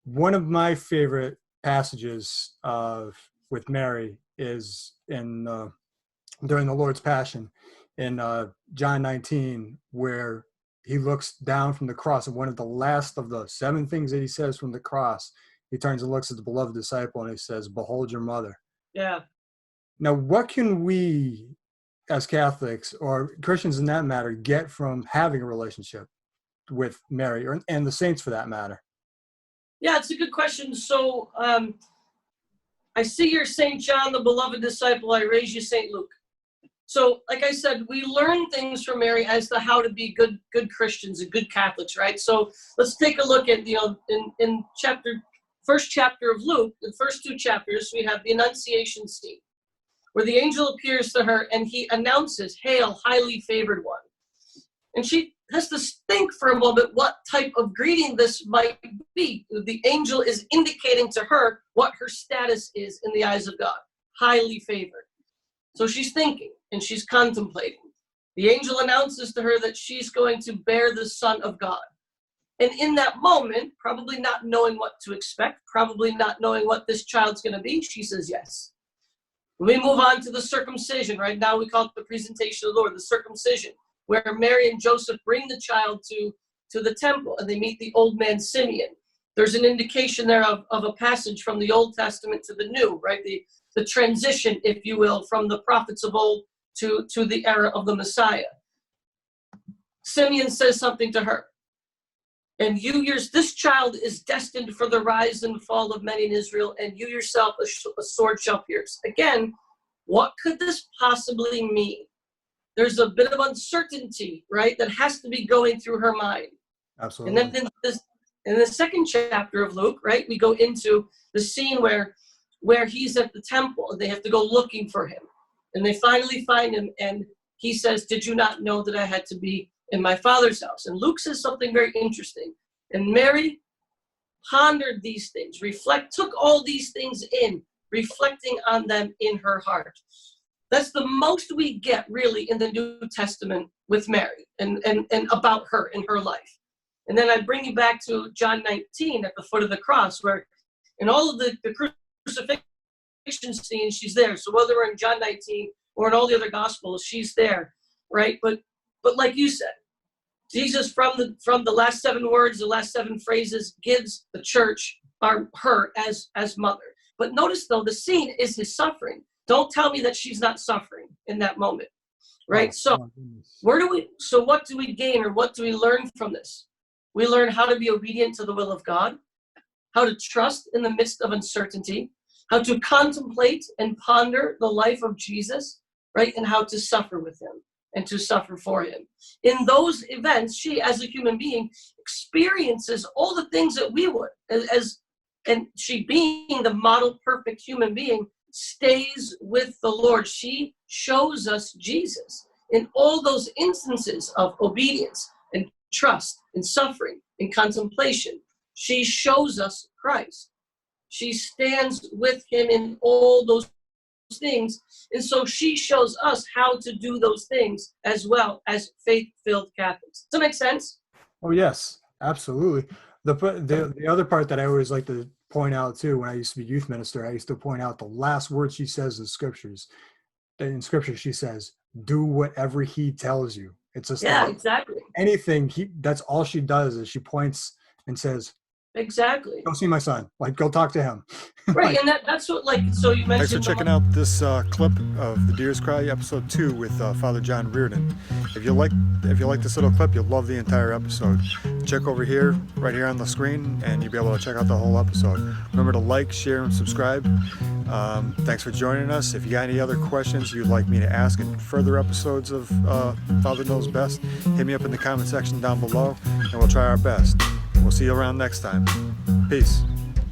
One of my favorite passages with Mary is in during the Lord's Passion in John 19, where he looks down from the cross, and one of the last of the 7 things that he says from the cross, he turns and looks at the beloved disciple and he says, "Behold your mother." Yeah. Now, what can we as Catholics or Christians in that matter get from having a relationship with Mary and the saints for that matter? Yeah, it's a good question. So I see you're St. John, the beloved disciple. I raise you St. Luke. So, like I said, we learn things from Mary as to how to be good Christians and good Catholics, right? So let's take a look at, in first chapter of Luke, the first 2 chapters, we have the Annunciation scene, where the angel appears to her and he announces, "Hail, highly favored one." And she has to think for a moment what type of greeting this might be. The angel is indicating to her what her status is in the eyes of God, highly favored. So she's thinking and she's contemplating. The angel announces to her that she's going to bear the Son of God. And in that moment, probably not knowing what to expect, probably not knowing what this child's going to be, she says yes. We move on to the circumcision. Right now we call it the presentation of the Lord, the circumcision, where Mary and Joseph bring the child to the temple and they meet the old man Simeon. There's an indication there of a passage from the Old Testament to the New, right? The transition, if you will, from the prophets of old to the era of the Messiah. Simeon says something to her. And this child is destined for the rise and fall of many in Israel, and you yourself a sword shall pierce. Again, what could this possibly mean? There's a bit of uncertainty, right, that has to be going through her mind. Absolutely. And then in the second chapter of Luke, right, we go into the scene where he's at the temple and they have to go looking for him. And they finally find him and he says, "Did you not know that I had to be in my Father's house?" And Luke says something very interesting. And Mary pondered these things, took all these things in, reflecting on them in her heart. That's the most we get really in the New Testament with Mary and about her in her life. And then I bring you back to John 19 at the foot of the cross, where in all of the crucifixion scenes, she's there. So whether we're in John 19 or in all the other Gospels, she's there, right? But like you said, Jesus from the last 7 words, the last 7 phrases, gives the church her as mother. But notice though, the scene is his suffering. Don't tell me that she's not suffering in that moment, right? So what do we gain or what do we learn from this? We learn how to be obedient to the will of God, how to trust in the midst of uncertainty, how to contemplate and ponder the life of Jesus, right? And how to suffer with him and to suffer for him. In those events, she, as a human being, experiences all the things that we would, and she being the model perfect human being, stays with the Lord. She shows us Jesus in all those instances of obedience and trust and suffering and contemplation. She shows us Christ. She stands with him in all those things. And so she shows us how to do those things as well as faith-filled Catholics. Does that make sense? Oh, yes, absolutely. The other part that I always like to point out too, when I used to be youth minister, I used to point out the last word she says in scriptures. In scripture, she says, "Do whatever he tells you." It's just exactly. Anything that's all she does is she points and says, exactly, "Go see my son. Like, go talk to him." Right, and that's what, so you mentioned. Thanks for checking out this clip of The Deer's Cry, episode 2 with Father John Reardon. If you like this little clip, you'll love the entire episode. Check over here, right here on the screen, and you'll be able to check out the whole episode. Remember to like, share, and subscribe. Thanks for joining us. If you got any other questions you'd like me to ask in further episodes of Father Knows Best, hit me up in the comment section down below, and we'll try our best. We'll see you around next time. Peace.